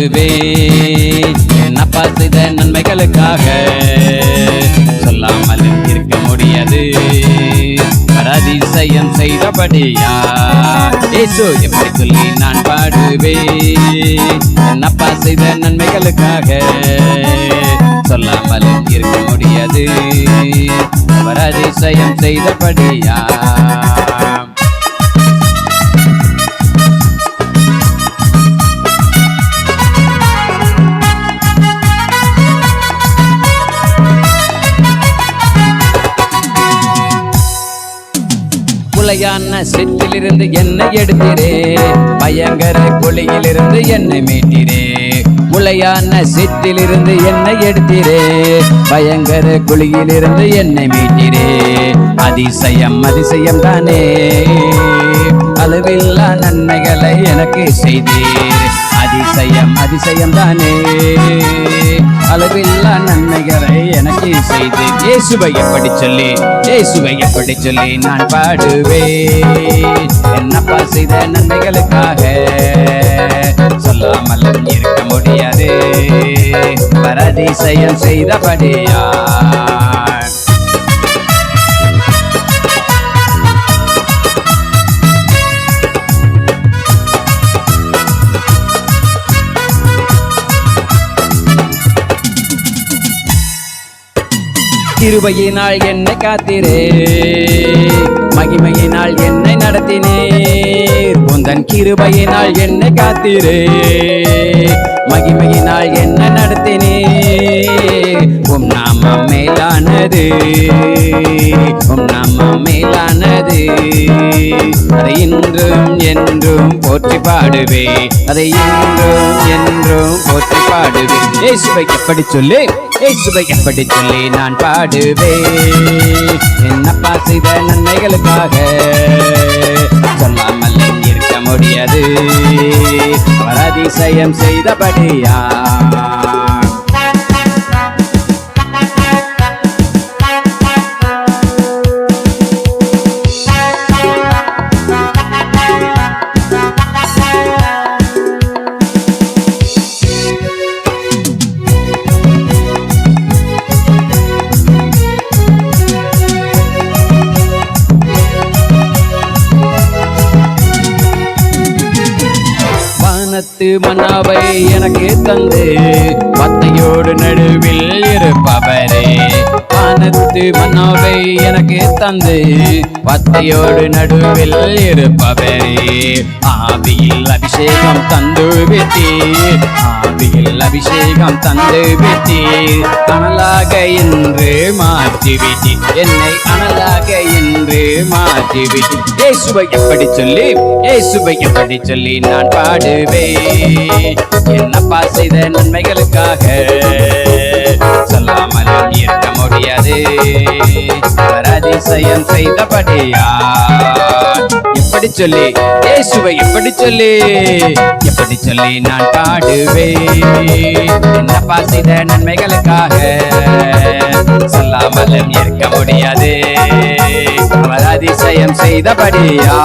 பாடுவேன். என்னப்பா செய்த நன்மைகளுக்காக சொல்லாமலும் இருக்க முடியாது. அதிசயம் செய்தபடியா இயேசு எப்படி சொல்லி நான் பாடுவேன். என்னப்பா செய்த நன்மைகளுக்காக சொல்லாமலும் இருக்க முடியாது. அவர் அதிசயம் செய்தபடியா குலையான செட்டிலிருந்து என்னை எடுத்தீரே, பயங்கர குழியிலிருந்து என்னை மீட்டீரே. முளையான செட்டிலிருந்து என்னை எடுத்தீரே, பயங்கர குழியிலிருந்து என்னை மீட்டீரே. அதிசயம் அதிசயம் தானே, அளவில்லா நன்மைகளை எனக்கு செய்தீர். அதிசயம் அதிசயம் தானே, அளவில்லா நன்மைகளை எனக்கு செய்து. இயேசுவை எப்படி சொல்லி, இயேசுவை எப்படி சொல்லி நான் பாடுவேன். என்னப்பா செய்த நன்மைகளுக்காக சொல்லாமலும் இருக்க முடியாது. அதிசயம் செய்தபடியா கிருபையினால் என்னை காத்தீரே, மகிமையினால் என்னை நடத்தினீர். உந்தன் கிருபையினால் என்னை காத்தீரே, மகிமையினால் என்னை நடத்தினீர். உம் நாமம் மேலானது, உம் நாமம் மேலானது. அதை இன்றும் என்றும் போற்றி பாடுவே, அதை இன்றும் என்றும் போற்றி பாடுவே. இயேசுவை எப்படி சொல்லி, இயேசுவை எப்படி சொல்லி நான் பாடுவேன். என்னப்பா செய்த நன்மைகளுக்காக சொல்லாமல் இருக்க முடியாது. அதிசயம் செய்தபடியா மன்னாவை எனக்கு தந்து பத்தையோடு நடுவில் இருப்பவரே. வானத்து மன்னாவை எனக்கு தந்து பத்தையோடு நடுவில் இருப்பவரே. ஆவியில் அபிஷேகம் தந்து விட்டீர், ஆவியில் அபிஷேகம் தந்து விட்டீர். அனலாக என்று மாற்றிவிட்டீர், என்னை அனலாக என்று மாற்றிவிட்டீர். இயேசுவை எப்படி சொல்லி, இயேசுவை எப்படி சொல்லி நான் பாடுவேன். என்னப்பா செய்த நன்மைகளுக்காக சொல்லாமலும் இருக்க முடியாது. அதிசயம் செய்தபடியா எப்படி சொல்லி, இயேசுவை எப்படி சொல்லி, எப்படி சொல்லி நான் பாடுவேன். என்னப்பா செய்த நன்மைகளுக்காக சொல்லாமலும் இருக்க முடியாது. அதிசயம் செய்தபடியா